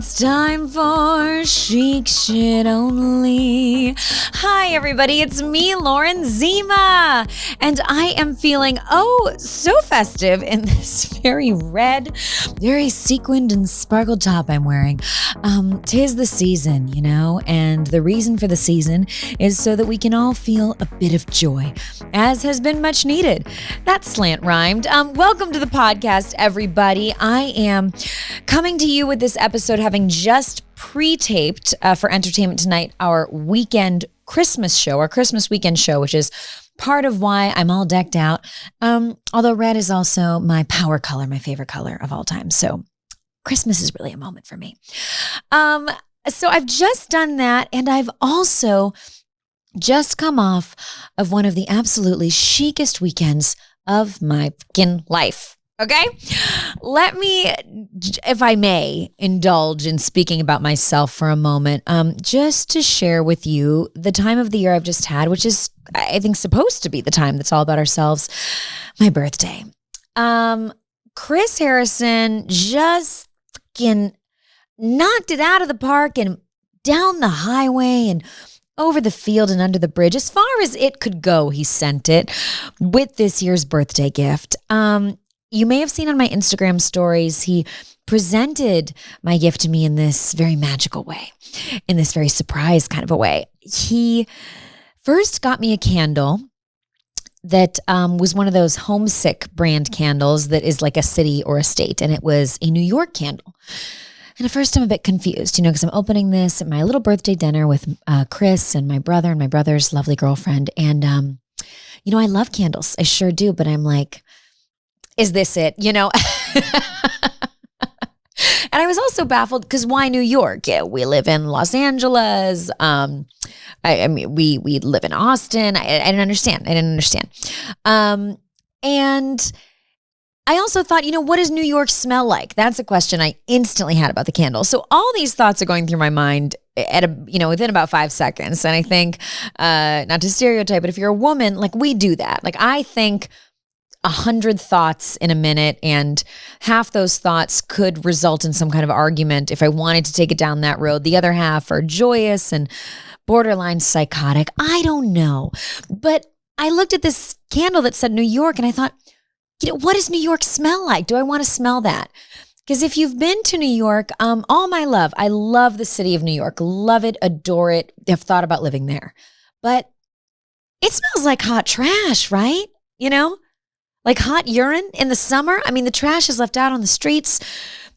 It's time for Chic Shit Only. Hi, everybody. It's me, Lauren Zima. And I am feeling, so festive in this very red, very sequined and sparkled top I'm wearing. 'Tis the season, and the reason for the season is so that we can all feel a bit of joy, as has been much needed. That slant rhymed. Welcome to the podcast, everybody. I am coming to you with this episode having just pre-taped for Entertainment Tonight our weekend Christmas show, our Christmas weekend show, which is part of why I'm all decked out. Although red is also my power color, my favorite color of all time. So Christmas is really a moment for me. So I've just done that, and I've also just come off of one of the absolutely chicest weekends of my fucking life. Okay? Let me, if I may, indulge in speaking about myself for a moment, just to share with you the time of the year I've just had, which is, I think, supposed to be the time that's all about ourselves, my birthday. Chris Harrison just fucking knocked it out of the park and down the highway and over the field and under the bridge. As far as it could go, he sent it with this year's birthday gift. You may have seen on my Instagram stories, he presented my gift to me in this very magical way, in this very surprise kind of a way. He first got me a candle that was one of those Homesick brand candles that is like a city or a state, and it was a New York candle. And at first I'm a bit confused, because I'm opening this at my little birthday dinner with Chris and my brother and my brother's lovely girlfriend. And, I love candles. I sure do. But I'm like, is this it? And I was also baffled because why New York? Yeah, we live in Los Angeles. I mean, we live in Austin. I didn't understand. And I also thought, what does New York smell like? That's a question I instantly had about the candle. So all these thoughts are going through my mind at within about 5 seconds. And I think, not to stereotype, but if you're a woman, like we do that. Like I think 100 thoughts in a minute, and half those thoughts could result in some kind of argument if I wanted to take it down that road. The other half are joyous and borderline psychotic. I don't know. But I looked at this candle that said New York and I thought, what does New York smell like? Do I want to smell that? Because if you've been to New York, all my love, I love the city of New York. Love it, adore it. I've thought about living there. But it smells like hot trash, right? Like hot urine in the summer. I mean, the trash is left out on the streets.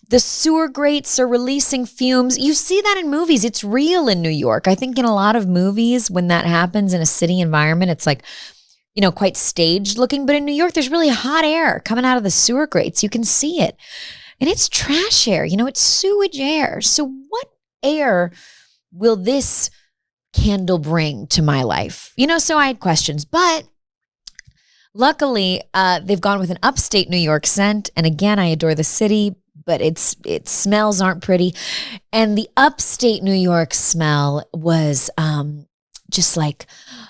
The sewer grates are releasing fumes. You see that in movies. It's real in New York. I think in a lot of movies, when that happens in a city environment, it's like, quite staged looking. But in New York, there's really hot air coming out of the sewer grates. You can see it. And it's trash air. It's sewage air. So what air will this candle bring to my life? So I had questions. But luckily, they've gone with an upstate New York scent. And again, I adore the city, but its smells aren't pretty. And the upstate New York smell was just like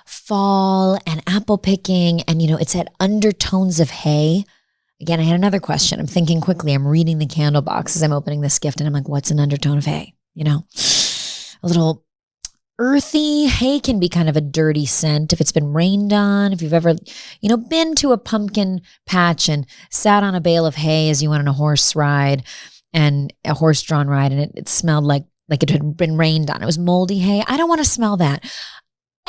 fall and apple picking. And, it's had undertones of hay. Again, I had another question. I'm thinking quickly. I'm reading the candle box as I'm opening this gift. And I'm like, what's an undertone of hay? A little earthy. Hay can be kind of a dirty scent if it's been rained on. If you've ever, been to a pumpkin patch and sat on a bale of hay as you went on a horse ride and a horse-drawn ride, and it smelled like it had been rained on. It was moldy hay. I don't want to smell that.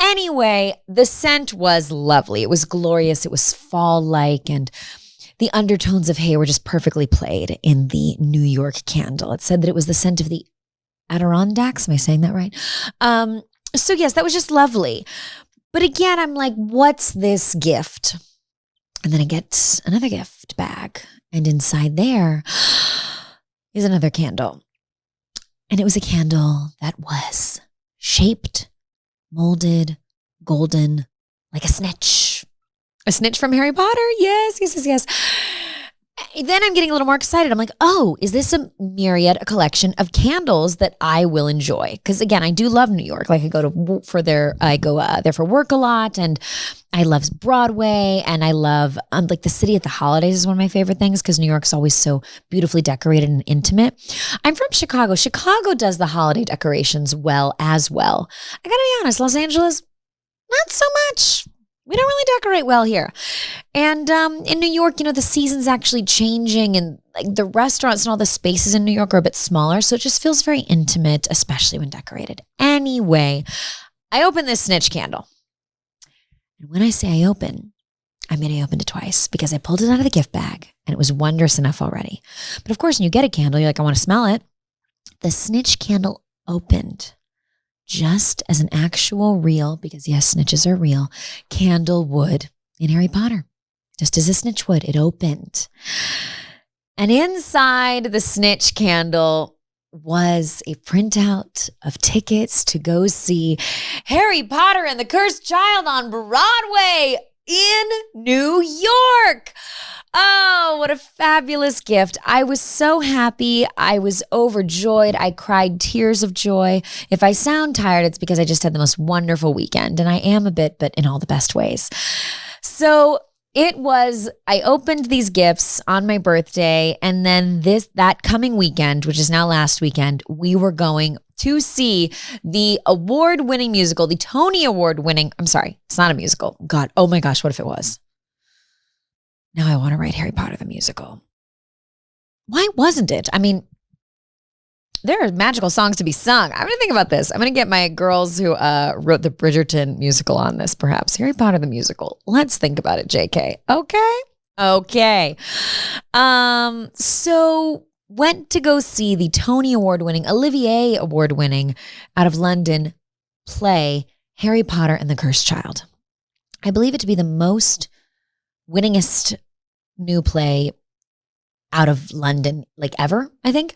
Anyway, the scent was lovely. It was glorious. It was fall-like, and the undertones of hay were just perfectly played in the New York candle. It said that it was the scent of the Adirondacks. Am I saying that right? So yes, that was just lovely. But again, I'm like, what's this gift? And then I get another gift bag. And inside there is another candle. And it was a candle that was shaped, molded, golden, like a snitch. A snitch from Harry Potter? Yes. then I'm getting a little more excited. I'm like, oh, is this a collection of candles that I will enjoy? Because again, I do love New York. Like I go there for work a lot, and I love Broadway, and I love like the city at the holidays is one of my favorite things because New York's always so beautifully decorated and intimate. I'm from Chicago. Chicago does the holiday decorations well as well. I gotta be honest, Los Angeles, not so much. We don't really decorate well here. And in New York, the season's actually changing, and like the restaurants and all the spaces in New York are a bit smaller. So it just feels very intimate, especially when decorated. Anyway, I opened this snitch candle. And when I say I opened it twice because I pulled it out of the gift bag and it was wondrous enough already. But of course, when you get a candle, you're like, I want to smell it. The snitch candle opened just as an actual real, because yes, snitches are real, candle would in Harry Potter. Just as a snitch would, it opened. And inside the snitch candle was a printout of tickets to go see Harry Potter and the Cursed Child on Broadway in New York. Oh, what a fabulous gift. I was so happy. I was overjoyed. I cried tears of joy. If I sound tired, it's because I just had the most wonderful weekend, and I am a bit, but in all the best ways. So I opened these gifts on my birthday, and then that coming weekend, which is now last weekend, we were going to see the award-winning musical, the Tony Award-winning, I'm sorry, it's not a musical. God, oh my gosh, what if it was? Now I want to write Harry Potter the musical. Why wasn't it? I mean, there are magical songs to be sung. I'm going to think about this. I'm going to get my girls who wrote the Bridgerton musical on this, perhaps. Harry Potter the musical. Let's think about it, JK. Okay. So went to go see the Tony Award-winning, Olivier Award-winning, out of London play Harry Potter and the Cursed Child. I believe it to be the most winningest new play out of London, like ever, I think.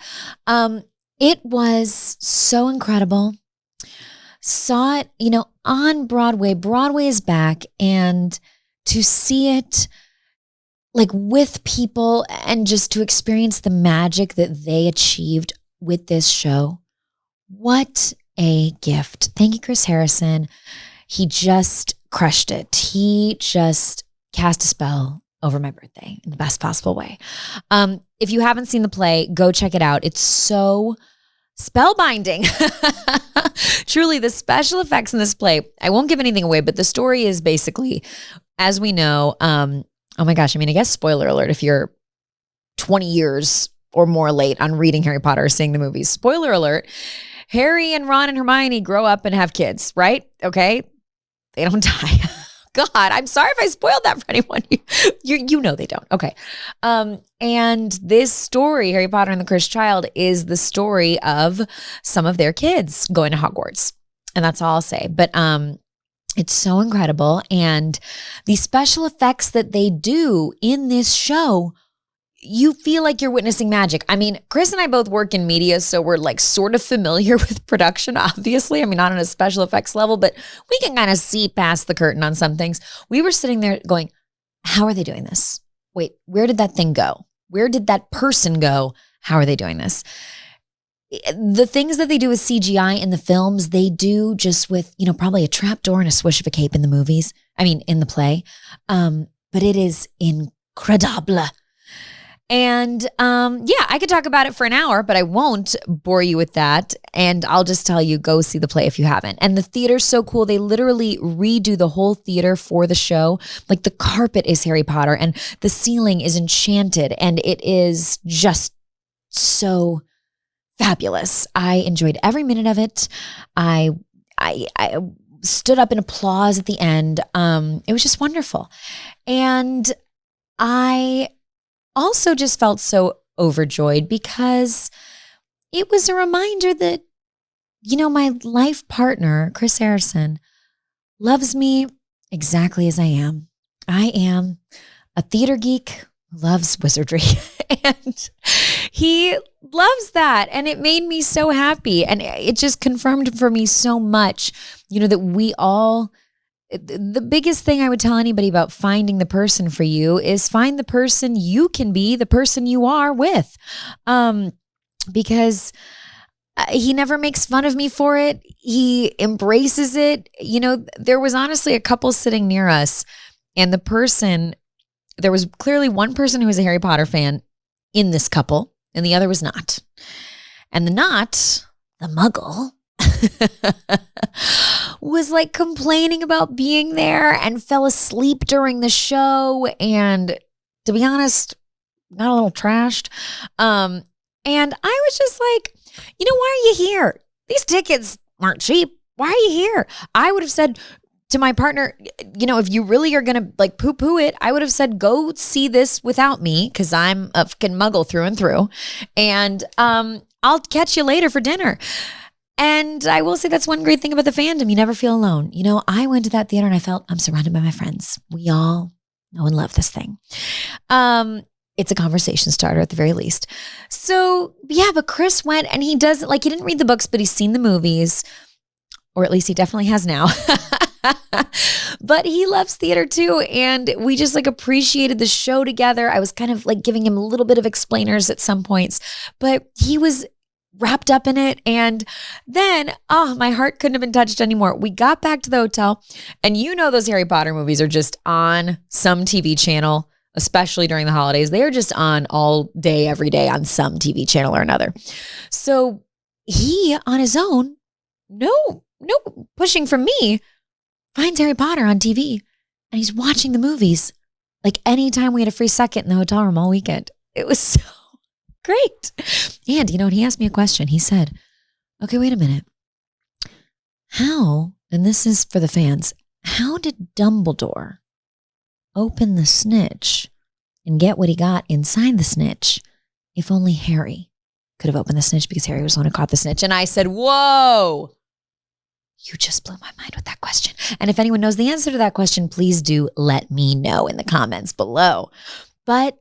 It was so incredible. Saw it, on Broadway. Broadway is back, and to see it like with people and just to experience the magic that they achieved with this show. What a gift. Thank you, Chris Harrison. He just crushed it. He just cast a spell over my birthday in the best possible way. If you haven't seen the play, go check it out. It's so spellbinding. Truly, the special effects in this play, I won't give anything away, but the story is basically, as we know, oh my gosh, I guess spoiler alert if you're 20 years or more late on reading Harry Potter or seeing the movies. Spoiler alert, Harry and Ron and Hermione grow up and have kids, right? Okay? They don't die. God, I'm sorry if I spoiled that for anyone. You know they don't. Okay. And this story, Harry Potter and the Cursed Child, is the story of some of their kids going to Hogwarts. And that's all I'll say. But it's so incredible. And the special effects that they do in this show, you feel like you're witnessing magic. Chris and I both work in media, so we're like sort of familiar with production, obviously. Not on a special effects level, but we can kind of see past the curtain on some things. We were sitting there going, how are they doing this? Wait, where did that thing go? Where did that person go? How are they doing this? The things that they do with CGI in the films, they do just with, probably a trap door and a swish of a cape in the movies. In the play. But it is incredible. And I could talk about it for an hour, but I won't bore you with that. And I'll just tell you, go see the play if you haven't. And the theater's so cool. They literally redo the whole theater for the show. Like the carpet is Harry Potter and the ceiling is enchanted. And it is just so fabulous. I enjoyed every minute of it. I stood up in applause at the end. It was just wonderful. And I also just felt so overjoyed because it was a reminder that, my life partner, Chris Harrison, loves me exactly as I am. I am a theater geek who loves wizardry and he loves that. And it made me so happy. And it just confirmed for me so much, that we all the biggest thing I would tell anybody about finding the person for you is find the person you can be, the person you are with. Because he never makes fun of me for it. He embraces it. You know, there was honestly a couple sitting near us, and there was clearly one person who was a Harry Potter fan in this couple, and the other was not. And the muggle, was like complaining about being there and fell asleep during the show. And to be honest, got a little trashed. And I was just like, you know, why are you here? These tickets aren't cheap. Why are you here? I would have said to my partner, you know, if you really are going to like poo-poo it, I would have said, go see this without me because I'm a fucking muggle through and through. And I'll catch you later for dinner. And I will say that's one great thing about the fandom. You never feel alone. You know, I went to that theater and I felt I'm surrounded by my friends. We all know and love this thing. It's a conversation starter at the very least. So yeah, but Chris went and he didn't read the books, but he's seen the movies, or at least he definitely has now. But he loves theater too. And we just like appreciated the show together. I was kind of like giving him a little bit of explainers at some points, but he was wrapped up in it. And then, my heart couldn't have been touched anymore. We got back to the hotel, and you know, those Harry Potter movies are just on some TV channel, especially during the holidays. They are just on all day, every day on some TV channel or another. So he on his own, no pushing from me, finds Harry Potter on TV, and he's watching the movies like anytime we had a free second in the hotel room all weekend. It was so great. And you know, he asked me a question. He said, okay, wait a minute. How, and this is for the fans, how did Dumbledore open the snitch and get what he got inside the snitch if only Harry could have opened the snitch because Harry was the one who caught the snitch? And I said, whoa, you just blew my mind with that question. And if anyone knows the answer to that question, please do let me know in the comments below. But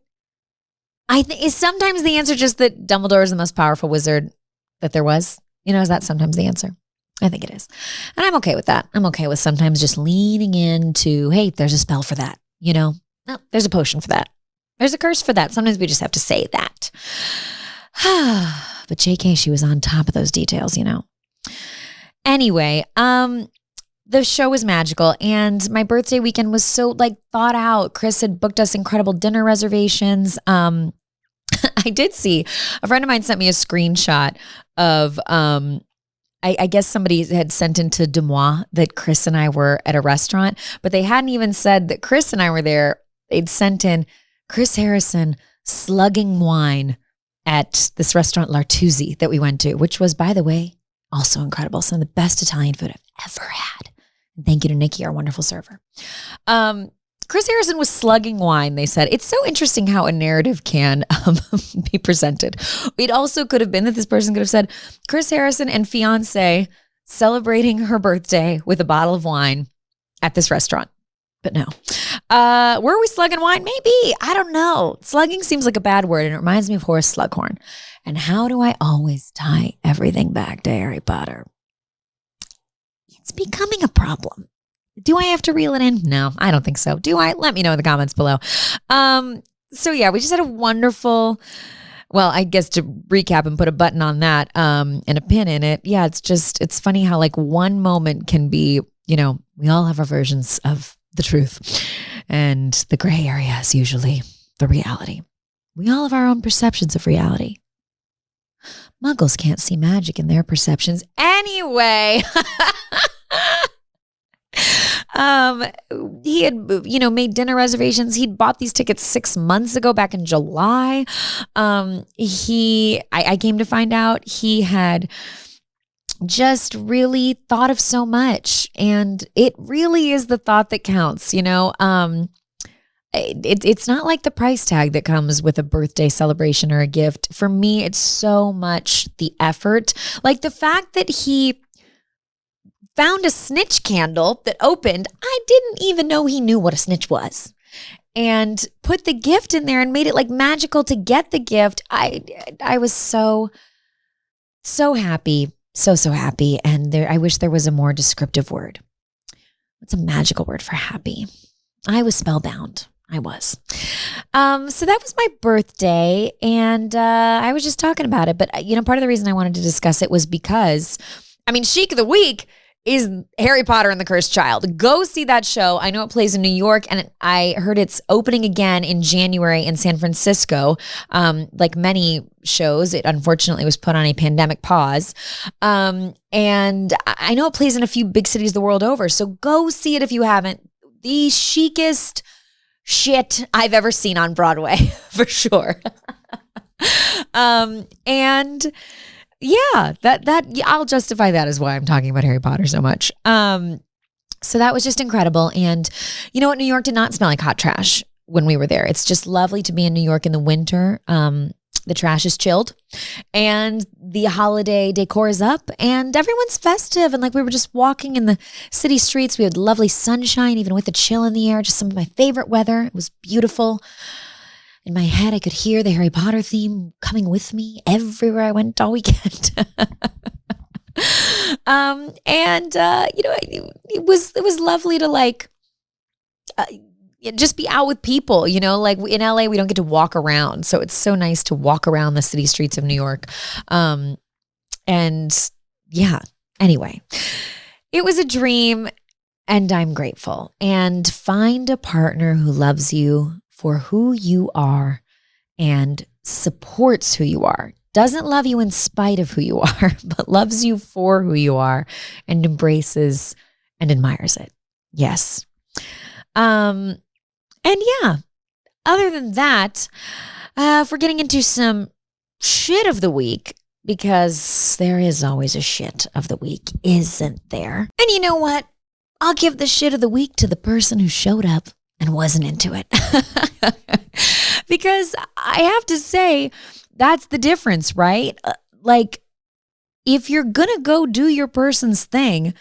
I think is sometimes the answer just that Dumbledore is the most powerful wizard that there was? You know, is that sometimes the answer? I think it is. And I'm okay with that. I'm okay with sometimes just leaning into, hey, there's a spell for that. You know, no, there's a potion for that. There's a curse for that. Sometimes we just have to say that. But JK, she was on top of those details, you know. Anyway, the show was magical, and my birthday weekend was so like thought out. Chris had booked us incredible dinner reservations. I did see a friend of mine sent me a screenshot of I guess somebody had sent into Des Moines that Chris and I were at a restaurant, but they hadn't even said that Chris and I were there. They'd sent in Chris Harrison slugging wine at this restaurant L'Artusi that we went to, which was, by the way, also incredible. Some of the best Italian food I've ever had. And thank you to Nikki, our wonderful server. Chris Harrison was slugging wine, they said. It's so interesting how a narrative can be presented. It also could have been that this person could have said, Chris Harrison and fiance celebrating her birthday with a bottle of wine at this restaurant. But no. Were we slugging wine? Maybe. I don't know. Slugging seems like a bad word, and it reminds me of Horace Slughorn. And how do I always tie everything back to Harry Potter? It's becoming a problem. Do I have to reel it in? No, I don't think so. Do I? Let me know in the comments below. So yeah, we just had a wonderful, well, I guess to recap and put a button on that, and a pin in it. Yeah, it's funny how like one moment can be, you know, we all have our versions of the truth, and the gray area is usually the reality. We all have our own perceptions of reality. Muggles can't see magic in their perceptions anyway. He had, made dinner reservations. He'd bought these tickets 6 months ago, back in July. I came to find out he had just really thought of so much, and it really is the thought that counts, you know. It's not like the price tag that comes with a birthday celebration or a gift. For me, it's so much the effort. Like the fact that he found a snitch candle that opened. I didn't even know he knew what a snitch was. And put the gift in there and made it like magical to get the gift. I was so happy. So happy. And I wish there was a more descriptive word. What's a magical word for happy? I was spellbound. I was. So that was my birthday, and I was just talking about it. But, part of the reason I wanted to discuss it was because, Chic of the Week is Harry Potter and the Cursed Child. Go see that show. I know it plays in New York, and I heard it's opening again in January in San Francisco. Like many shows, it unfortunately was put on a pandemic pause. And I know it plays in a few big cities the world over. So go see it if you haven't. The chicest shit I've ever seen on Broadway, for sure. And yeah, I'll justify that as why I'm talking about Harry Potter so much. So that was just incredible. And you know what? New York did not smell like hot trash when we were there. It's just lovely to be in New York in the winter. The trash is chilled and the holiday decor is up and everyone's festive. And like we were just walking in the city streets. We had lovely sunshine, even with the chill in the air, just some of my favorite weather. It was beautiful. In my head, I could hear the Harry Potter theme coming with me everywhere I went all weekend. It was lovely to just be out with people, like in LA, we don't get to walk around. So it's so nice to walk around the city streets of New York. Anyway, it was a dream and I'm grateful. And find a partner who loves you for who you are and supports who you are. Doesn't love you in spite of who you are, but loves you for who you are and embraces and admires it. Yes. Other than that, if we're getting into some shit of the week, because there is always a shit of the week, isn't there? And you know what? I'll give the shit of the week to the person who showed up and wasn't into it. Because I have to say, that's the difference, right? If you're going to go do your person's thing,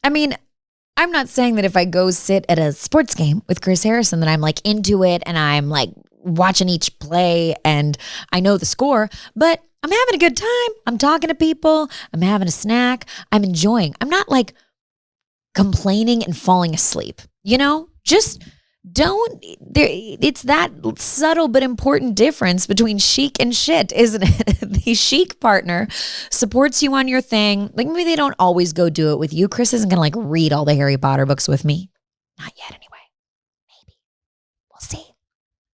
I'm not saying that if I go sit at a sports game with Chris Harrison that I'm into it and I'm watching each play and I know the score, but I'm having a good time. I'm talking to people. I'm having a snack. I'm enjoying. I'm not complaining and falling asleep, just it's that subtle but important difference between chic and shit, isn't it? The chic partner supports you on your thing. Maybe they don't always go do it with you. Chris isn't going to read all the Harry Potter books with me. Not yet anyway. Maybe. We'll see.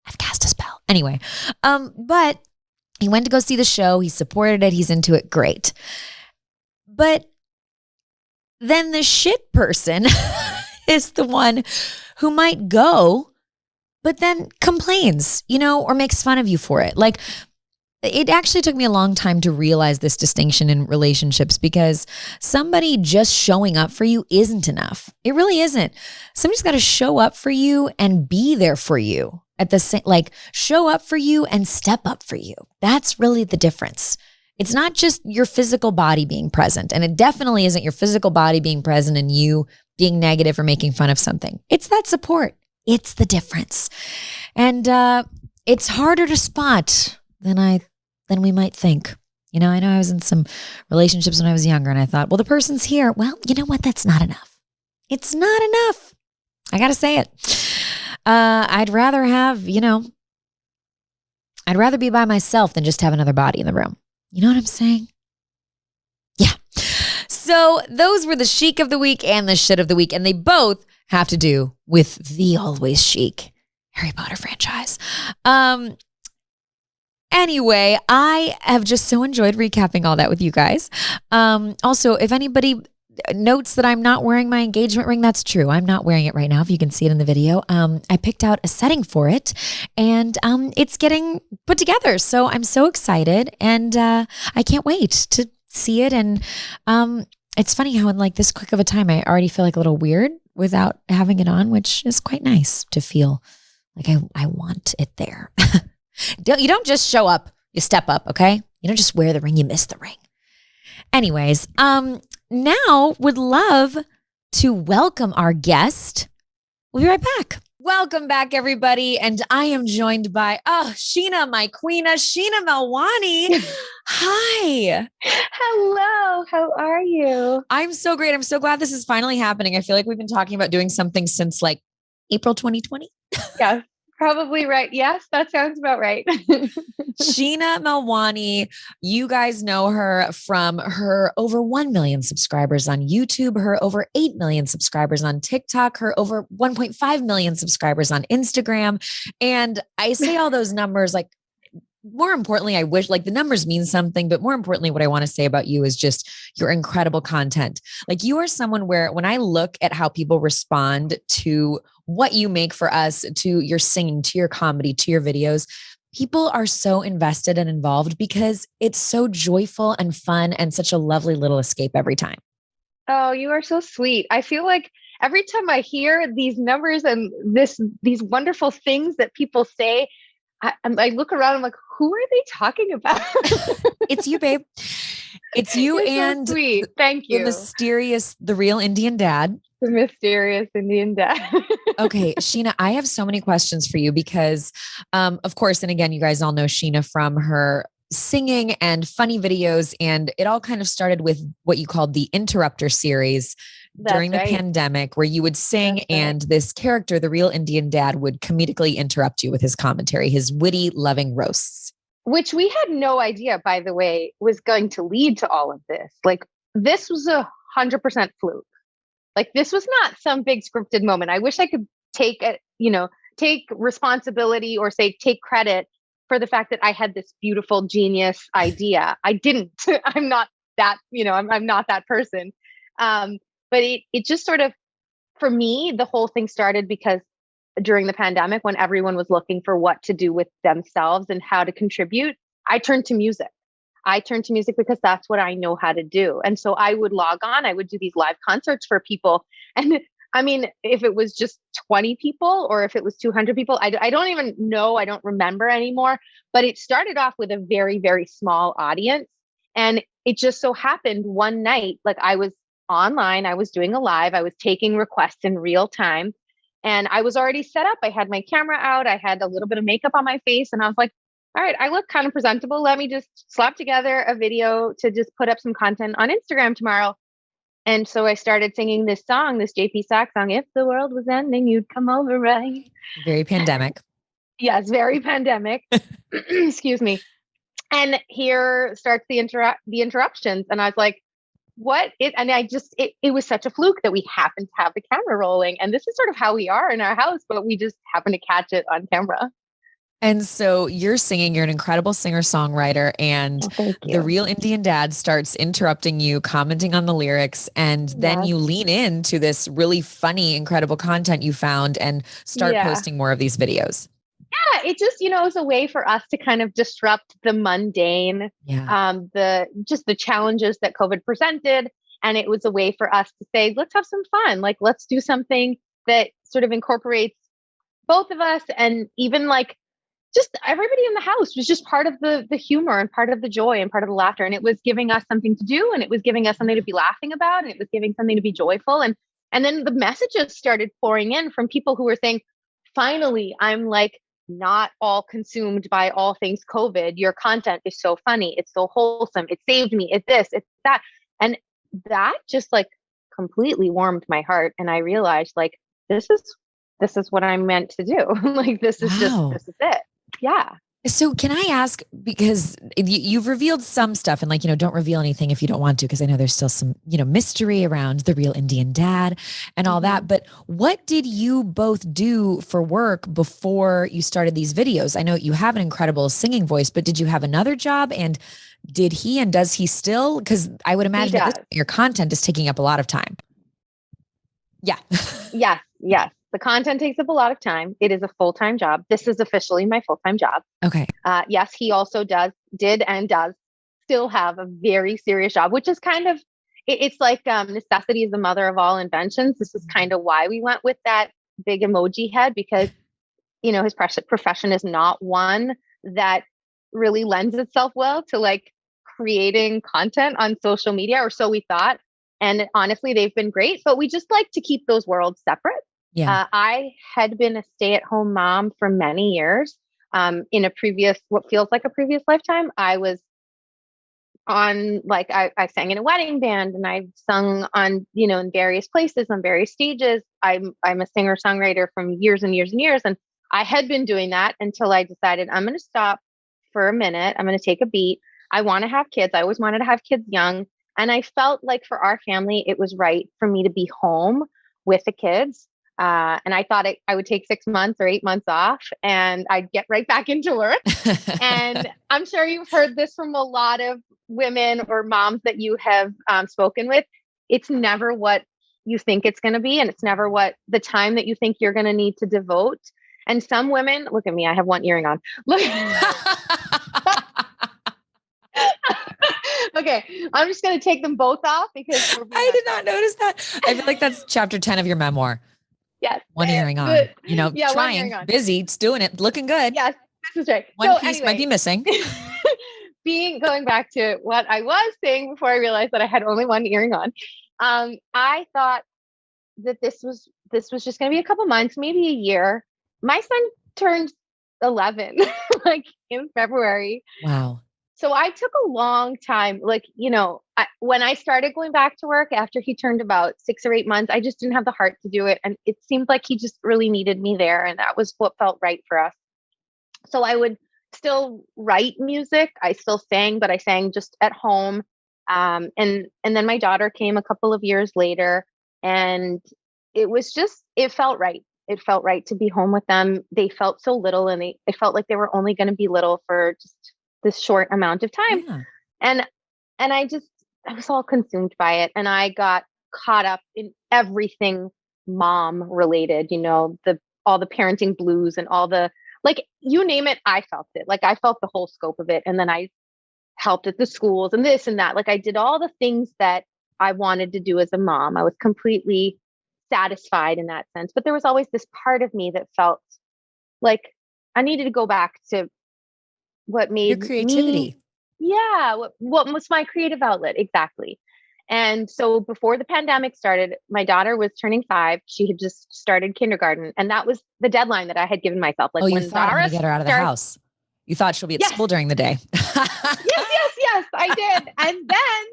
I've cast a spell. Anyway, but he went to go see the show. He supported it. He's into it. Great. But then the shit person is the one who might go, but then complains, or makes fun of you for it. It actually took me a long time to realize this distinction in relationships because somebody just showing up for you isn't enough. It really isn't. Somebody's got to show up for you and be there for you at the same, show up for you and step up for you. That's really the difference. It's not just your physical body being present, and it definitely isn't your physical body being present and you being negative or making fun of something. It's that support. It's the difference. And it's harder to spot than we might think. I know I was in some relationships when I was younger and I thought, well, the person's here. Well, you know what? That's not enough. It's not enough. I got to say it. I'd rather be by myself than just have another body in the room. You know what I'm saying? Yeah. So those were the chic of the week and the shit of the week. And they both have to do with the always chic Harry Potter franchise. Anyway, I have just so enjoyed recapping all that with you guys. Also, if anybody notes that I'm not wearing my engagement ring, that's true. I'm not wearing it right now, if you can see it in the video. I picked out a setting for it and it's getting put together. So I'm so excited and I can't wait to see it. And it's funny how in this quick of a time, I already feel a little weird without having it on, which is quite nice to feel like I want it there. You don't just show up, you step up, okay? You don't just wear the ring, you miss the ring. Anyways, now would love to welcome our guest. We'll be right back. Welcome back, everybody. And I am joined by, Sheena, my queen, Sheena Melwani. Hi. Hello, how are you? I'm so great. I'm so glad this is finally happening. I feel like we've been talking about doing something since like April 2020. Yes, probably right. Yes, that sounds about right. Sheena Melwani, you guys know her from her over 1 million subscribers on YouTube, her over 8 million subscribers on TikTok, her over 1.5 million subscribers on Instagram. And I say all those numbers like, more importantly, I wish like the numbers mean something, but more importantly, what I want to say about you is just your incredible content. Like you are someone where when I look at how people respond to what you make for us, to your singing, to your comedy, to your videos, people are so invested and involved because it's so joyful and fun and such a lovely little escape every time. Oh, you are so sweet. I feel like every time I hear these numbers and these wonderful things that people say, I look around, I'm like, who are they talking about? It's you, babe. It's you. You're And so sweet. Thank the you. mysterious, the real Indian dad. The mysterious Indian dad. Okay, Sheena, I have so many questions for you because, of course, and again, you guys all know Sheena from her singing and funny videos. And it all kind of started with what you called the Interrupter series during That's the right. pandemic, where you would sing That's right. and this character, the real Indian dad, would comedically interrupt you with his commentary, his witty, loving roasts. Which we had no idea, by the way, was going to lead to all of this. Like, this was 100% fluke. Like, this was not some big scripted moment. I wish I could take it, take responsibility or say take credit for the fact that I had this beautiful genius idea. I didn't. I'm not that, I'm not that person. But it just sort of, for me, the whole thing started because during the pandemic, when everyone was looking for what to do with themselves and how to contribute, I turned to music. I turned to music because that's what I know how to do. And so I would log on, I would do these live concerts for people. And I mean, if it was just 20 people or if it was 200 people, I don't even know. I don't remember anymore. But it started off with a very, very small audience. And it just so happened one night, like I was online, I was doing a live, I was taking requests in real time. And I was already set up. I had my camera out, I had a little bit of makeup on my face. And I was like, all right, I look kind of presentable. Let me just slap together a video to just put up some content on Instagram tomorrow. And so I started singing this song, this JP Sax song, If the World Was Ending, You'd Come Over, right? Very pandemic. Yes, very pandemic. Excuse me. And here starts the interruptions. And I was like, and it was such a fluke that we happened to have the camera rolling. And this is sort of how we are in our house, but we just happened to catch it on camera. And so you're singing, you're an incredible singer songwriter, and Oh, thank the you. real Indian dad starts interrupting you, commenting on the lyrics, and then Yes. you lean into this really funny, incredible content you found and start Yeah. posting more of these videos. Yeah, it just, is a way for us to kind of disrupt the mundane, Yeah. the challenges that COVID presented. And it was a way for us to say, let's have some fun. Like, let's do something that sort of incorporates both of us, and even like just everybody in the house was just part of the humor and part of the joy and part of the laughter. And it was giving us something to do, and it was giving us something to be laughing about, and it was giving something to be joyful. And then the messages started pouring in from people who were saying, finally, I'm like not all consumed by all things COVID. Your content is so funny. It's so wholesome. It saved me. It's this, it's that. And that just like completely warmed my heart. And I realized like, this is what I'm meant to do. Like, Wow. this is it. Yeah. So can I ask, because you've revealed some stuff and like, don't reveal anything if you don't want to, because I know there's still some, mystery around the real Indian dad and all that. But what did you both do for work before you started these videos? I know you have an incredible singing voice, but did you have another job? And did he, and does he still? Because I would He imagine that does. your content is taking up a lot of time. Yeah. Yes. Yes. The content takes up a lot of time. It is a full-time job. This is officially my full-time job. Okay. Yes, he also did and does still have a very serious job, which is kind of, it's like necessity is the mother of all inventions. This is kind of why we went with that big emoji head, because, his profession is not one that really lends itself well to like creating content on social media, or so we thought. And honestly, they've been great, but we just like to keep those worlds separate. Yeah. I had been a stay-at-home mom for many years. In a previous, what feels like a previous lifetime, I was on like I sang in a wedding band and I've sung on, in various places on various stages. I'm a singer songwriter from years and years and years. And I had been doing that until I decided I'm going to stop for a minute. I'm going to take a beat. I want to have kids. I always wanted to have kids young. And I felt like for our family, it was right for me to be home with the kids. And I thought I would take 6 months or 8 months off and I'd get right back into work. And I'm sure you've heard this from a lot of women or moms that you have spoken with. It's never what you think it's going to be. And it's never what the time that you think you're going to need to devote. And some women, look at me, I have one earring on. Look. Okay, I'm just going to take them both off because I did not notice that. I feel like that's chapter 10 of your memoir. Yes. One earring on, Yeah, trying, busy, it's doing it, looking good. Yes, this is right. One piece might be missing. Going back to what I was saying before I realized that I had only one earring on. I thought that this was just going to be a couple months, maybe a year. My son turned 11 like in February. Wow. So I took a long time, like, when I started going back to work after he turned about 6 or 8 months, I just didn't have the heart to do it. And it seemed like he just really needed me there. And that was what felt right for us. So I would still write music. I still sang, but I sang just at home. And then my daughter came a couple of years later and it felt right. It felt right to be home with them. They felt so little and it felt like they were only going to be little for just this short amount of time. Yeah. And I was all consumed by it. And I got caught up in everything mom related, all the parenting blues and all the, like, you name it, I felt it. Like I felt the whole scope of it. And then I helped at the schools and this and that. Like I did all the things that I wanted to do as a mom. I was completely satisfied in that sense. But there was always this part of me that felt like I needed to go back to what made your creativity. What was my creative outlet exactly. And so before the pandemic started, my daughter was turning 5. She had just started kindergarten, and that was the deadline that I had given myself. Like, you when thought I'm Zara going to get her out of the house. You thought she'll be at school during the day. Yes, I did. And then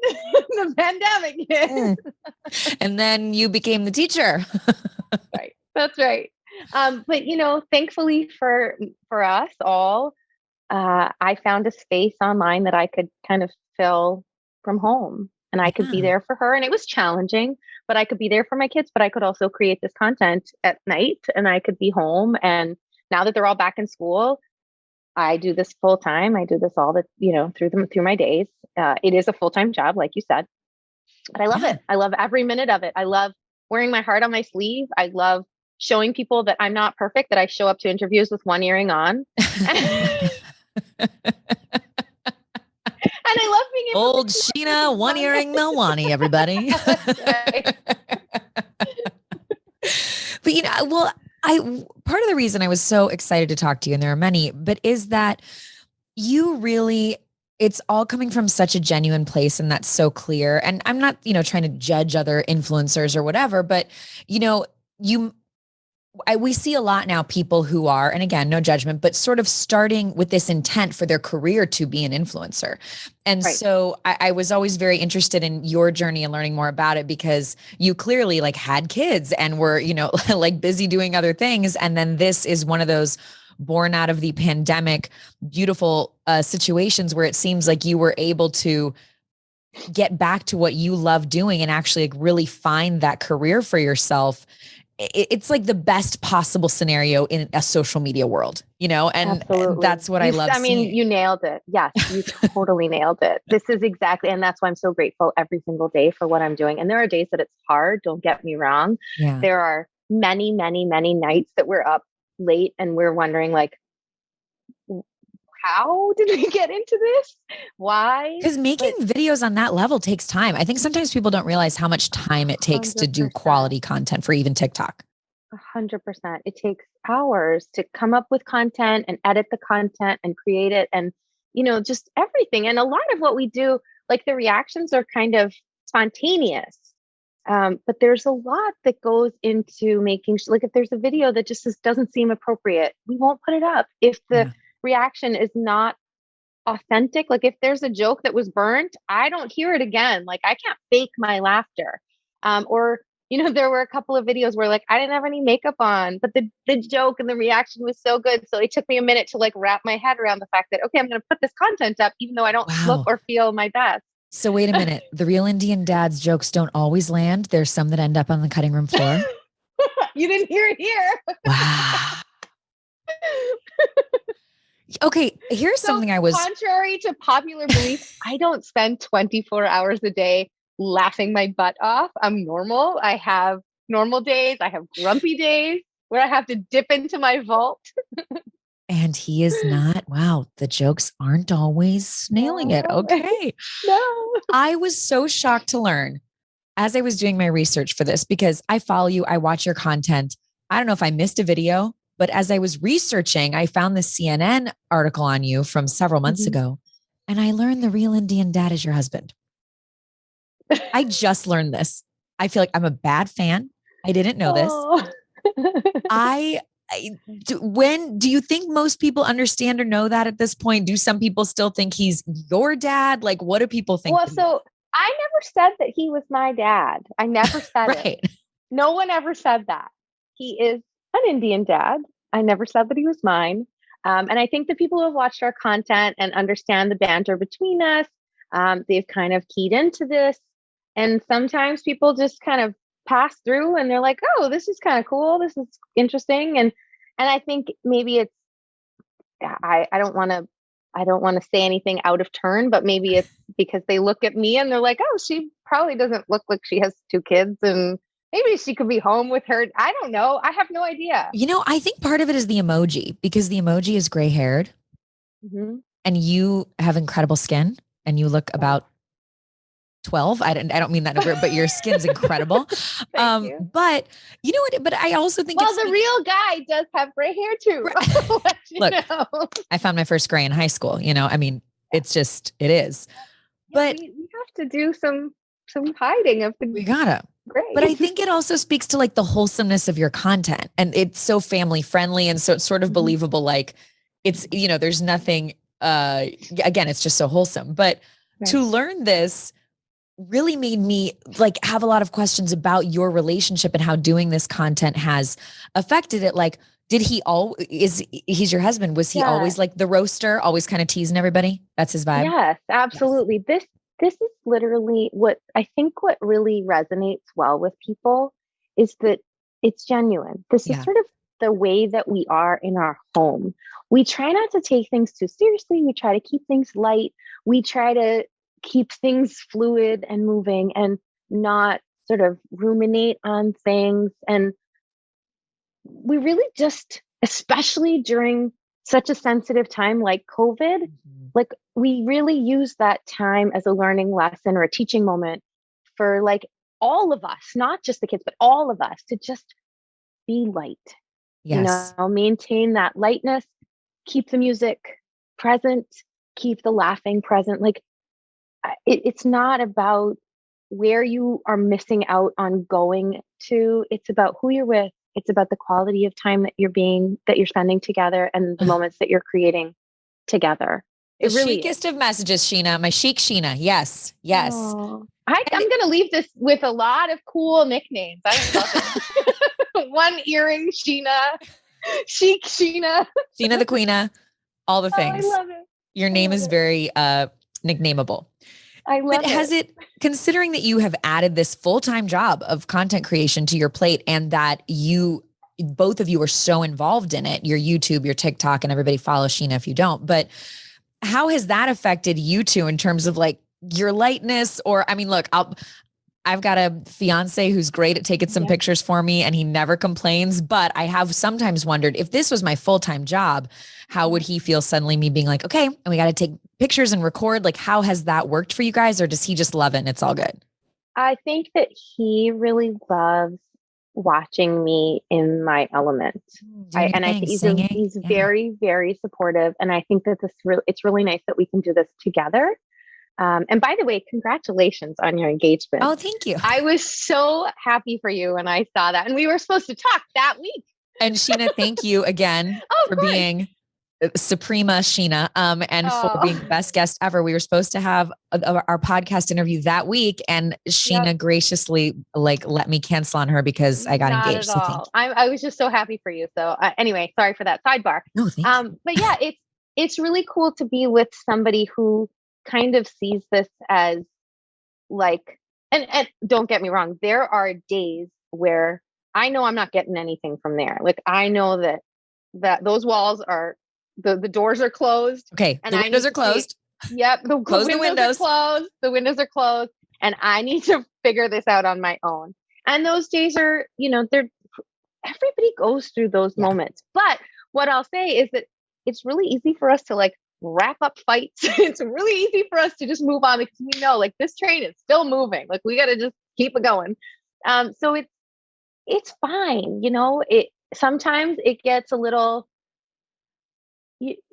the pandemic hit. And then you became the teacher. Right. That's right. But thankfully for us all, I found a space online that I could kind of fill from home, and I could be there for her. And it was challenging, but I could be there for my kids, but I could also create this content at night and I could be home. And now that they're all back in school, I do this full time. I do this all through my days. It is a full-time job, like you said, but I love it. I love every minute of it. I love wearing my heart on my sleeve. I love showing people that I'm not perfect, that I show up to interviews with one earring on. And I love being able Old Sheena One Earring Melwani, everybody. Right. But part of the reason I was so excited to talk to you, and there are many, but is that you really, it's all coming from such a genuine place, and that's so clear. And I'm not, trying to judge other influencers or whatever, but we see a lot now people who are, and again, no judgment, but sort of starting with this intent for their career to be an influencer. And so I was always very interested in your journey and learning more about it, because you clearly had kids and were, busy doing other things. And then this is one of those born out of the pandemic, beautiful situations where it seems like you were able to get back to what you love doing and actually really find that career for yourself. It's like the best possible scenario in a social media world, and Absolutely. That's what I love seeing. You nailed it. Yes, you totally nailed it. This is exactly, and that's why I'm so grateful every single day for what I'm doing. And there are days that it's hard, don't get me wrong. Yeah. There are many, many, many nights that we're up late and we're wondering, how did we get into this? Why? Because making videos on that level takes time. I think sometimes people don't realize how much time it takes 100%. To do quality content for even TikTok. 100%. It takes hours to come up with content and edit the content and create it, and just everything. And a lot of what we do, like the reactions are kind of spontaneous. But there's a lot that goes into making like if there's a video that doesn't seem appropriate, we won't put it up. If the Yeah. reaction is not authentic, like if there's a joke that was burnt, I don't hear it again. Like I can't fake my laughter. Or there were a couple of videos where like I didn't have any makeup on, but the joke and the reaction was so good. So it took me a minute to like wrap my head around the fact that okay, I'm gonna put this content up even though I don't look Wow. or feel my best. So wait a minute. The real Indian dads jokes don't always land. There's some that end up on the cutting room floor. You didn't hear it here. Wow. Okay, here's So, something I was contrary to popular belief, I don't spend 24 hours a day laughing my butt off. I'm normal. I have normal days. I have grumpy days where I have to dip into my vault. and he is not. Wow, the jokes aren't always nailing it. No, Okay. no. I was so shocked to learn as I was doing my research for this because I follow you, I watch your content. I don't know if I missed a video, but as I was researching, I found this CNN article on you from several months Mhm. ago, and I learned the real Indian dad is your husband. I just learned this. I feel like I'm a bad fan. I didn't know this. Oh. I, when do you think most people understand or know that at this point? Do some people still think he's your dad? Like, what do people think? Well, so I never said that he was my dad. I never said it. Right. No one ever said that. He is an Indian dad. I never said that he was mine. And I think the people who have watched our content and understand the banter between us, they've kind of keyed into this. And sometimes people just kind of pass through and they're like, "Oh, this is kind of cool. This is interesting." And I think maybe it's I don't want to say anything out of turn, but maybe it's because they look at me and they're like, "Oh, she probably doesn't look like she has two kids and maybe she could be home with her." I don't know. I have no idea. I think part of it is the emoji because the emoji is gray haired Hmm. and you have incredible skin and you look about 12. I don't mean that number, but your skin's incredible. Thank you. But you know what? But I also think Well, the real guy does have gray hair too. I'll let you look, know. I found my first gray in high school. I mean, it's just, it is. Yeah, But we have to do some hiding of we the gotta. But I gray. think it also speaks to like the wholesomeness of your content and it's so family friendly and so it's sort of Mhm. believable. Like there's nothing, again, it's just so wholesome. But Right. to learn this really made me like have a lot of questions about your relationship and how doing this content has affected it. Like, did he's your husband? Was he Yeah. always like the roaster, always kind of teasing everybody? That's his vibe. Yes, Yes. absolutely. This is literally what really resonates well with people is that it's genuine. This is Yeah. sort of the way that we are in our home. We try not to take things too seriously. We try to keep things light. We try to keep things fluid and moving and not sort of ruminate on things. And we really just, especially during such a sensitive time like COVID, Mhm. like we really use that time as a learning lesson or a teaching moment for like all of us, not just the kids, but all of us to just be light, Yes. maintain that lightness, keep the music present, keep the laughing present. Like it's not about where you are missing out on going to. It's about who you're with. It's about the quality of time that you're spending together and the moments that you're creating together. The It really is. chicest of messages, Sheena. My chic Sheena. Yes. Yes. Oh, And I'm going to leave this with a lot of cool nicknames. I'm loving one earring Sheena, chic Sheena. Sheena the Queena, all the Oh, I things. love it. Your I name love is it. very nicknameable. I But love has it. it, considering that you have added this full-time job of content creation to your plate and that both of you are so involved in it, your YouTube, your TikTok, and everybody follows Sheena if you don't, but how has that affected you two in terms of like your lightness? Or, I mean, look, I've got a fiance who's great at taking some Yeah. pictures for me and he never complains. But I have sometimes wondered if this was my full-time job, how would he feel suddenly me being like, okay, and we got to take pictures and record? Like, how has that worked for you guys? Or does he just love it and it's all good? I think that he really loves watching me in my element. Doing your I think thing, singing. he's Yeah. very, very supportive. And I think that it's really nice that we can do this together. And by the way, congratulations on your engagement. Oh, thank you. I was so happy for you when I saw that. And we were supposed to talk that week. And Sheena, thank you again Oh, for of course. being Suprema Sheena, and for being the Oh, best guest ever. We were supposed to have our podcast interview that week, and yep. Sheena graciously let me cancel on her because I got Not engaged. at So thank all. I was just so happy for you. So anyway, sorry for that sidebar. you. No, thank you. But yeah, it's really cool to be with somebody who kind of sees this as like, and don't get me wrong, there are days where I know I'm not getting anything from there. Like I know that those walls are the doors are closed, Okay, and the I windows need are to see. closed. Yep, the Close the windows are windows. closed. The windows are closed, and I need to figure this out on my own. And those days are, they're everybody goes through those Yeah. moments. But what I'll say is that it's really easy for us to like wrap up fights. It's really easy for us to just move on because we know like this train is still moving. Like we got to just keep it going. So it's fine. It sometimes it gets a little.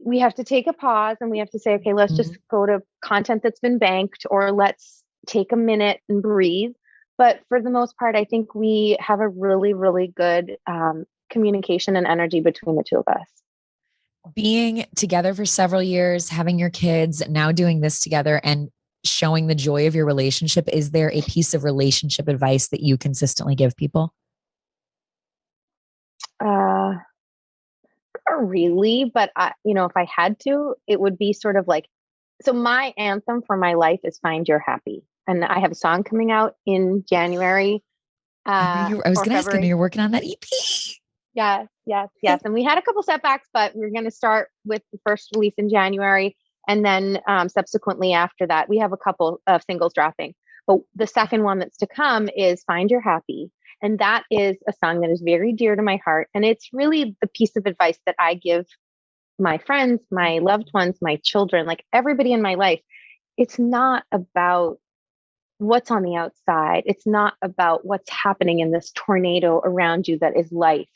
We have to take a pause and we have to say, okay, let's Mhm. just go to content that's been banked, or let's take a minute and breathe. But for the most part, I think we have a really, really good communication and energy between the two of us. Being together for several years, having your kids, now doing this together and showing the joy of your relationship, is there a piece of relationship advice that you consistently give people? Uh, Not really, but if I had to, it would be sort of like, so my anthem for my life is "Find Your Happy," and I have a song coming out in January, I was or going to ask, I know February. you're working on that EP. Yes, yes, yes. And we had a couple setbacks, but we're going to start with the first release in January. And then subsequently after that, we have a couple of singles dropping. But the second one that's to come is "Find Your Happy." And that is a song that is very dear to my heart. And it's really the piece of advice that I give my friends, my loved ones, my children, like everybody in my life. It's not about what's on the outside. It's not about what's happening in this tornado around you that is life.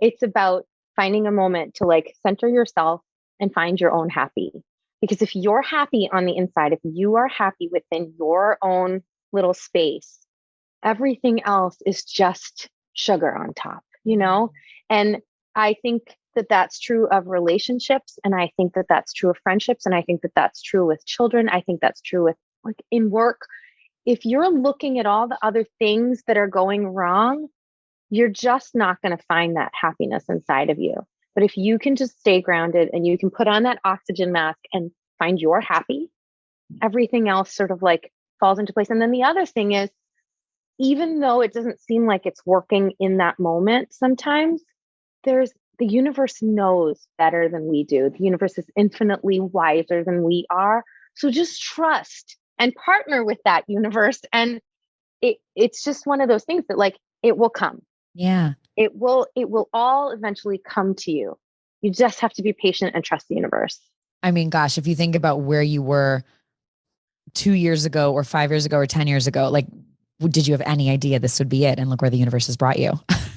It's about finding a moment to like center yourself and find your own happy. Because if you're happy on the inside, if you are happy within your own little space, everything else is just sugar on top. And I think that that's true of relationships. And I think that that's true of friendships. And I think that that's true with children. I think that's true with like in work. If you're looking at all the other things that are going wrong, you're just not going to find that happiness inside of you. But if you can just stay grounded and you can put on that oxygen mask and find you're happy, everything else sort of like falls into place. And then the other thing is, even though it doesn't seem like it's working in that moment, sometimes the universe knows better than we do. The universe is infinitely wiser than we are. So just trust and partner with that universe. And it's just one of those things that like it will come. Yeah. It will all eventually come to you. You just have to be patient and trust the universe. I mean, gosh, if you think about where you were 2 years ago or 5 years ago or 10 years ago, like, did you have any idea this would be it? And look where the universe has brought you.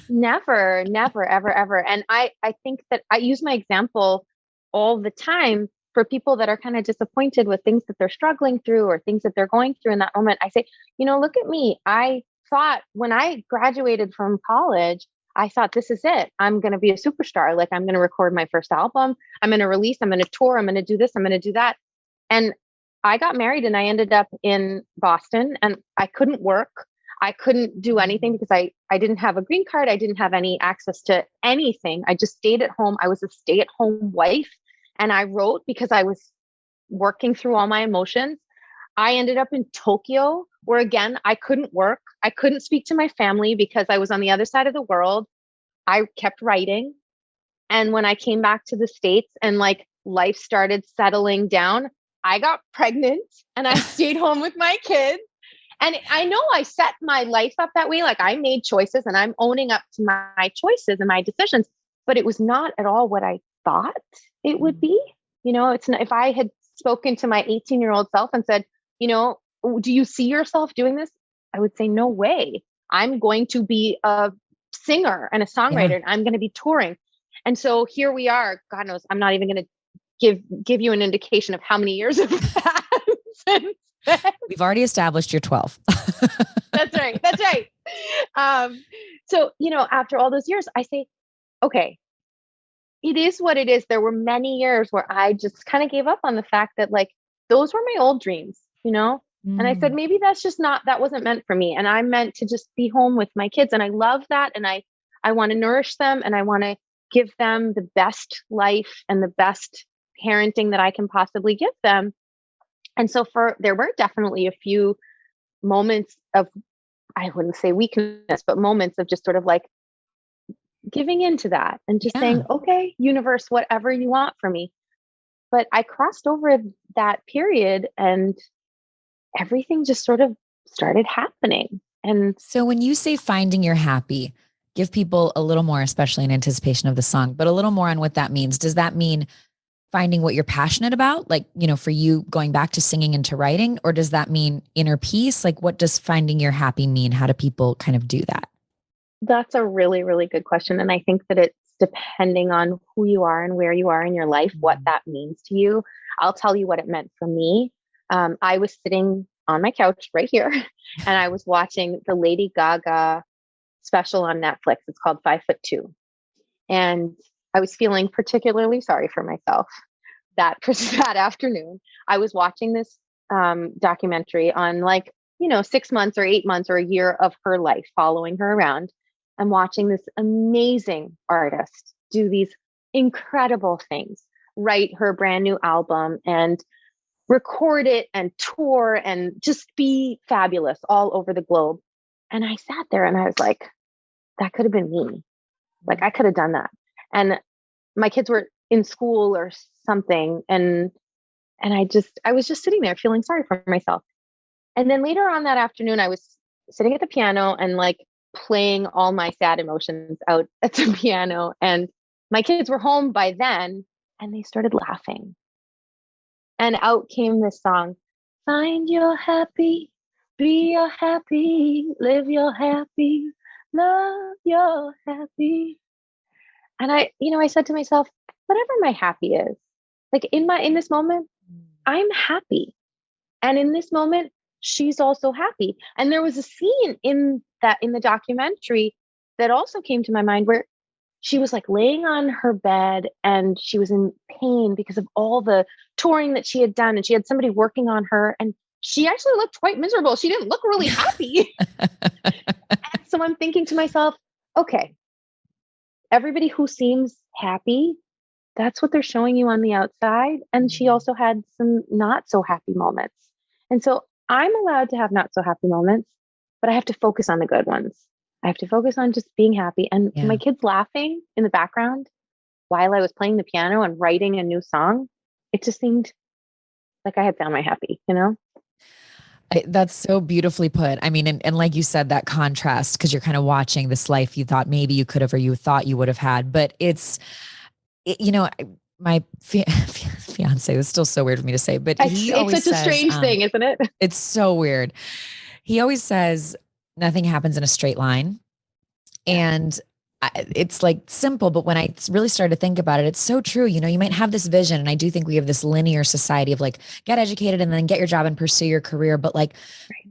Never, never, ever, ever. And I think that I use my example all the time for people that are kind of disappointed with things that they're struggling through or things that they're going through in that moment. I say, look at me. I thought when I graduated from college, I thought this is it. I'm going to be a superstar. Like I'm going to record my first album. I'm going to release, I'm going to tour. I'm going to do this. I'm going to do that. And I got married and I ended up in Boston and I couldn't work. I couldn't do anything because I didn't have a green card. I didn't have any access to anything. I just stayed at home. I was a stay-at-home wife and I wrote because I was working through all my emotions. I ended up in Tokyo where again, I couldn't work. I couldn't speak to my family because I was on the other side of the world. I kept writing. And when I came back to the States and like life started settling down, I got pregnant and I stayed home with my kids. And I know I set my life up that way. Like I made choices and I'm owning up to my choices and my decisions, but it was not at all what I thought it would be. It's not, if I had spoken to my 18-year-old self and said, do you see yourself doing this? I would say, no way. I'm going to be a singer and a Yeah. songwriter and I'm going to be touring. And so here we are. God knows, I'm not even going to give you an indication of how many years have passed since We've already established you're 12. That's right. That's right. So, after all those years, I say, okay, it is what it is. There were many years where I just kind of gave up on the fact that like those were my old dreams. And I said, Mm, maybe that wasn't meant for me. And I'm meant to just be home with my kids. And I love that. And I want to nourish them and I want to give them the best life and the best parenting that I can possibly give them. And so there were definitely a few moments of, I wouldn't say weakness, but moments of just sort of like giving into that and just saying, yeah. okay, universe, whatever you want from me. But I crossed over that period and everything just sort of started happening. And So when you say finding your happy, give people a little more, especially in anticipation of the song, but a little more on what that means. Does that mean finding what you're passionate about? Like, for you going back to singing and to writing, or does that mean inner peace? Like, what does finding your happy mean? How do people kind of do that? that's a really, really good question. And I think that it's depending on who you are and where you are in your life, what Mm. that means to you. I'll tell you what it meant for me. I was sitting on my couch right here and I was watching the Lady Gaga special on Netflix. It's called 5'2". And I was feeling particularly sorry for myself that that afternoon. I was watching this documentary on 6 months or 8 months or a year of her life, following her around and watching this amazing artist do these incredible things, write her brand new album and record it and tour and just be fabulous all over the globe. And I sat there and I was like, that could have been me. Like I could have done that. And my kids were in school or something. And I was just sitting there feeling sorry for myself. And then later on that afternoon, I was sitting at the piano and like playing all my sad emotions out at the piano. And my kids were home by then and they started laughing. And out came this song, find your happy, be your happy, live your happy, love your happy. And I said to myself, whatever my happy is, like in this moment, I'm happy. And in this moment, she's also happy. And there was a scene in the documentary that also came to my mind where she was like laying on her bed and she was in pain because of all the touring that she had done. And she had somebody working on her and she actually looked quite miserable. She didn't look really happy. So I'm thinking to myself, okay, everybody who seems happy, that's what they're showing you on the outside. And she also had some not so happy moments. And so I'm allowed to have not so happy moments, but I have to focus on the good ones. I have to focus on just being happy. And Yeah. my kids laughing in the background while I was playing the piano and writing a new song, it just seemed like I had found my happy. That's so beautifully put. I mean, and like you said, that contrast, because you're kind of watching this life you thought maybe you could have, or you thought you would have had, but my fiance, it's still so weird for me to say, but he It's always such a says, strange thing, isn't it? it's so weird. He always says nothing happens in a straight line. And it's like simple, but when I really started to think about it, it's so true. You might have this vision, and I do think we have this linear society of like, get educated and then get your job and pursue your career. But like,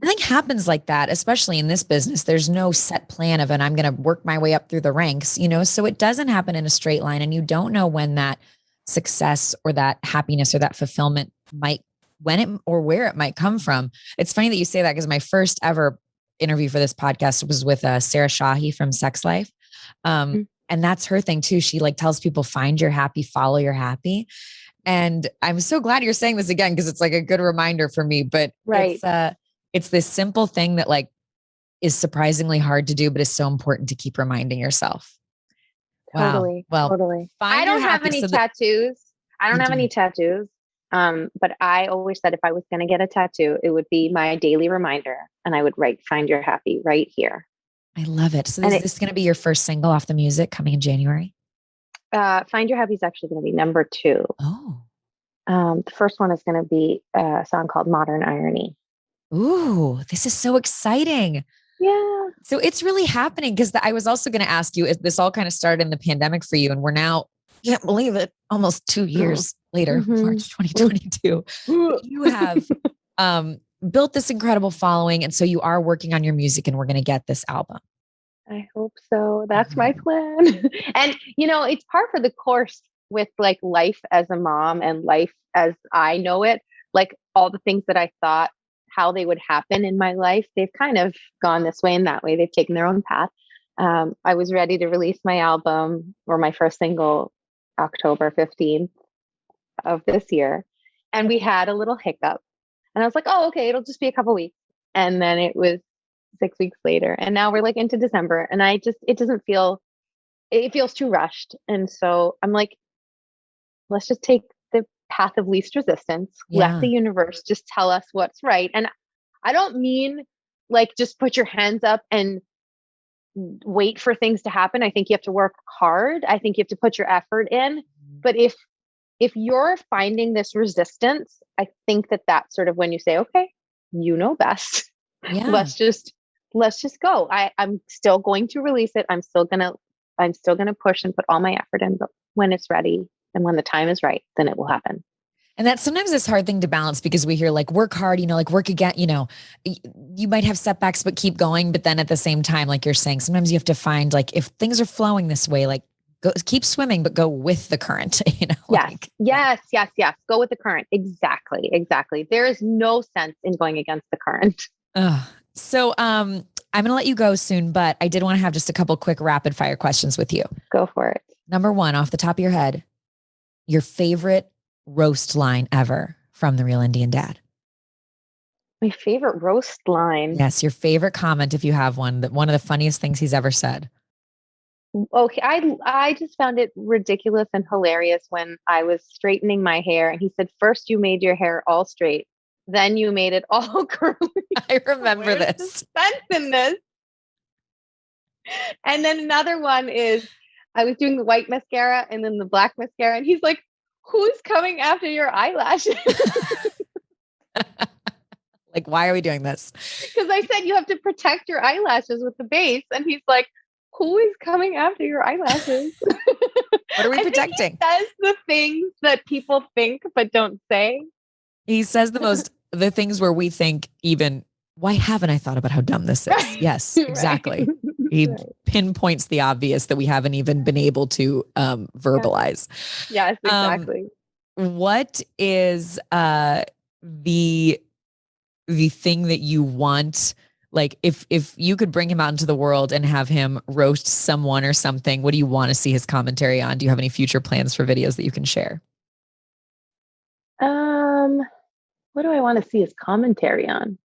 nothing happens like that, especially in this business. There's no set plan of, and I'm going to work my way up through the ranks, so it doesn't happen in a straight line. And you don't know when that success or that happiness or that fulfillment when it or where it might come from. It's funny that you say that because my first ever interview for this podcast was with Sarah Shahi from Sex Life. And that's her thing too. She like tells people, find your happy, follow your happy. And I'm so glad you're saying this again, because it's like a good reminder for me, but Right. it's this simple thing that like is surprisingly hard to do, but is so important to keep reminding yourself. Wow. Totally. Well, Totally. I find your don't have happy any so that tattoos. I you don't have do. any tattoos. But I always said if I was going to get a tattoo, it would be my daily reminder and I would write, find your happy right here. I love it. So And is this going to be your first single off the music coming in January? Find Your Happy is actually going to be number 2. Oh. The first one is going to be a song called Modern Irony. Ooh, this is so exciting. Yeah. So it's really happening, because I was also going to ask you if this all kind of started in the pandemic for you, and we're now, can't believe it, almost 2 years later, Mhm. March 2022. You have built this incredible following. And so you are working on your music and we're going to get this album. I hope so. That's my plan. And, it's par for the course with like life as a mom and life as I know it. Like all the things that I thought how they would happen in my life, they've kind of gone this way and that way. They've taken their own path. I was ready to release my album or my first single October 15th of this year. And we had a little hiccup. And I was like, oh, okay, it'll just be a couple weeks. And then it was 6 weeks later. And now we're like into December. And it feels too rushed. And so I'm like, let's just take the path of least resistance. Yeah. Let the universe just tell us what's right. And I don't mean like just put your hands up and wait for things to happen. I think you have to work hard. I think you have to put your effort in. But if you're finding this resistance, I think that's sort of when you say, okay, you know best. Yeah. let's just go. I'm still going to release it. I'm still gonna push and put all my effort in, but when it's ready and when the time is right, then it will happen. And that's sometimes this hard thing to balance because we hear like work hard, like work again, you might have setbacks, but keep going. But then at the same time, like you're saying, sometimes you have to find like, if things are flowing this way, like keep swimming, but go with the current, Yes. Go with the current. Exactly. There is no sense in going against the current. So, I'm going to let you go soon, but I did want to have just a couple quick rapid fire questions with you. Go for it. Number one, off the top of your head, your favorite roast line ever from The Real Indian Dad. My favorite roast line. Yes. Your favorite comment, if you have one, that one of the funniest things he's ever said. Okay. I just found it ridiculous and hilarious when I was straightening my hair and he said, first you made your hair all straight, then you made it all curly. I remember Where's this. the sense in this? And then another one is I was doing the white mascara and then the black mascara and he's like, who's coming after your eyelashes? Like, why are we doing this? Because I said you have to protect your eyelashes with the base. And he's like, who is coming after your eyelashes? What are we protecting? He says the things that people think but don't say. He says the things where we think even, why haven't I thought about how dumb this is? Right. Yes, exactly. Right. He pinpoints the obvious that we haven't even been able to verbalize. Yes, exactly. What is the thing that you want? Like if you could bring him out into the world and have him roast someone or something, what do you want to see his commentary on? Do you have any future plans for videos that you can share? What do I want to see his commentary on?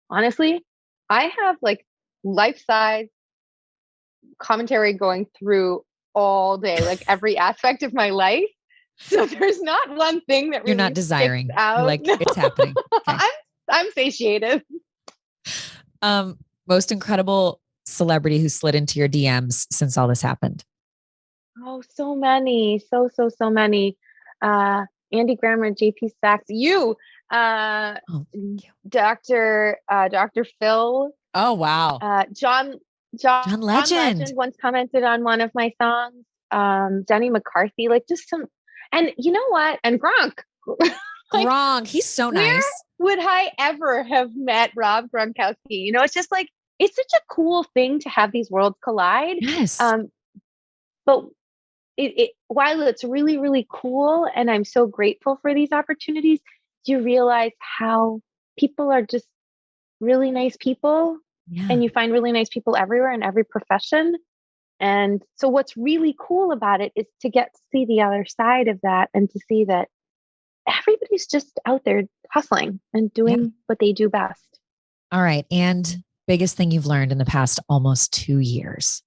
Honestly, I have like life-size commentary going through all day, like every aspect of my life. So there's not one thing that really you're not desiring. Out. Like it's happening. Okay. I'm satiated. Most incredible celebrity who slid into your DMs since all this happened? Oh, so many. So many. Andy Grammer, JP Sachs, you, Dr. Phil. Oh, wow. John Legend once commented on one of my songs. Jenny McCarthy, like just some, and you know what? And Gronk. Like, Gronk, he's so nice. Where would I ever have met Rob Gronkowski? It's just like, it's such a cool thing to have these worlds collide. Yes. But while it's really, really cool, and I'm so grateful for these opportunities, you realize how people are just really nice people. Yeah. And you find really nice people everywhere in every profession. And so what's really cool about it is to get to see the other side of that and to see that everybody's just out there hustling and doing what they do best. All right. And biggest thing you've learned in the past almost 2 years?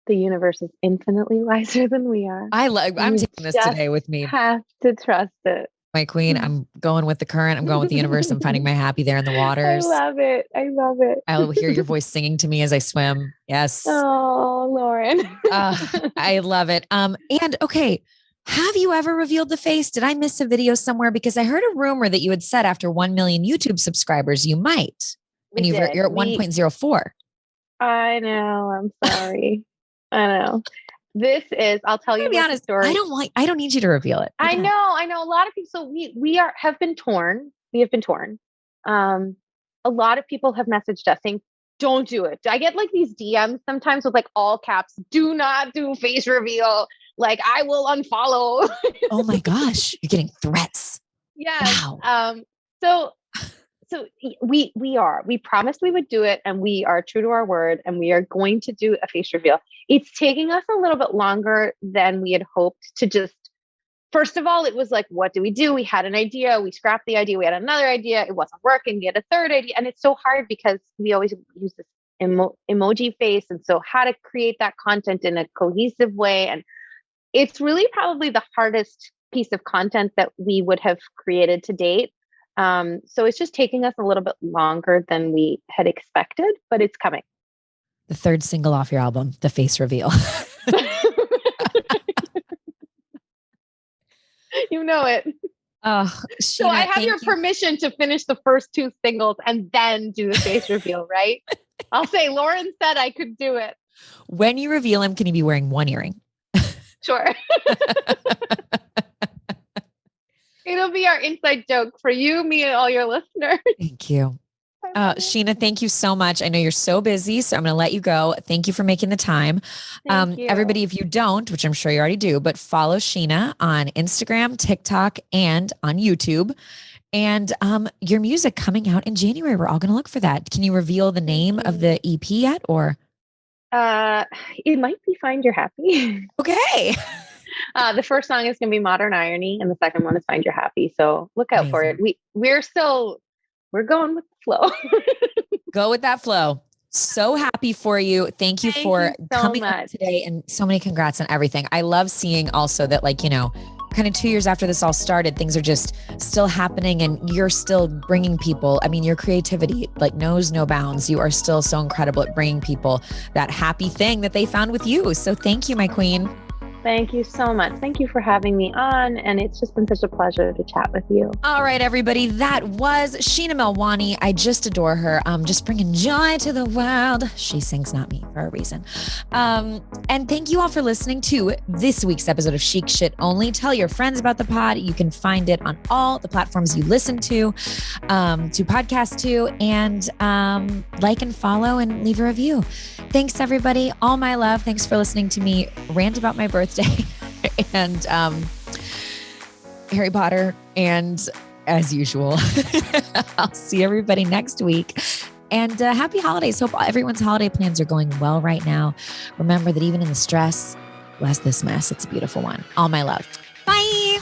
The universe is infinitely wiser than we are. I'm taking this today with me. Have to trust it. My queen, I'm going with the current. I'm going with the universe. I'm finding my happy there in the waters. I love it. I'll hear your voice singing to me as I swim. Yes. Oh, Lauren. I love it. And okay, have you ever revealed the face? Did I miss a video somewhere? Because I heard a rumor that you had said after 1 million YouTube subscribers, you might. And you're at 1.04. I know. I'm sorry. I know. This is, I'll tell you To be about the honest, story. I don't need you to reveal it. I know a lot of people. So have been torn. We have been torn. A lot of people have messaged us saying, don't do it. I get like these DMs sometimes with like all caps, do not do face reveal. Like I will unfollow. Oh my gosh. You're getting threats. Yes. Wow. So we promised we would do it, and we are true to our word, and we are going to do a face reveal. It's taking us a little bit longer than we had hoped to just, first of all, it was like, what do? We had an idea. We scrapped the idea. We had another idea. It wasn't working. We had a third idea. And it's so hard because we always use this emoji face. And so how to create that content in a cohesive way. And it's really probably the hardest piece of content that we would have created to date. So it's just taking us a little bit longer than we had expected, but it's coming. The third single off your album, The Face Reveal. You know it. Oh, Sheena, so I have your permission to finish the first two singles and then do the face reveal, right? I'll say Lauren said I could do it. When you reveal him, can he be wearing one earring? Sure. It'll be our inside joke for you, me, and all your listeners. Thank you. Sheena, thank you so much. I know you're so busy, so I'm going to let you go. Thank you for making the time. Everybody, if you don't, which I'm sure you already do, but follow Sheena on Instagram, TikTok, and on YouTube. And your music coming out in January. We're all going to look for that. Can you reveal the name of the EP yet, or? It might be Find Your Happy. Okay. The first song is going to be Modern Irony, and the second one is Find Your Happy. So look out for it. We're going with the flow. Go with that flow. So happy for you. Thank you for coming up today, and so many congrats on everything. I love seeing also that, like, kind of 2 years after this all started, things are just still happening, and you're still bringing people. I mean, your creativity like knows no bounds. You are still so incredible at bringing people that happy thing that they found with you. So thank you, my queen. Thank you so much. Thank you for having me on. And it's just been such a pleasure to chat with you. All right, everybody. That was Sheena Melwani. I just adore her. Just bringing joy to the world. She sings, not me, for a reason. And thank you all for listening to this week's episode of Chic Shit Only. Tell your friends about the pod. You can find it on all the platforms you listen to podcast to, and like and follow and leave a review. Thanks, everybody. All my love. Thanks for listening to me rant about my birthday and Harry Potter. And as usual, I'll see everybody next week. And happy holidays. Hope everyone's holiday plans are going well right now. Remember that even in the stress, bless this mess. It's a beautiful one. All my love. Bye.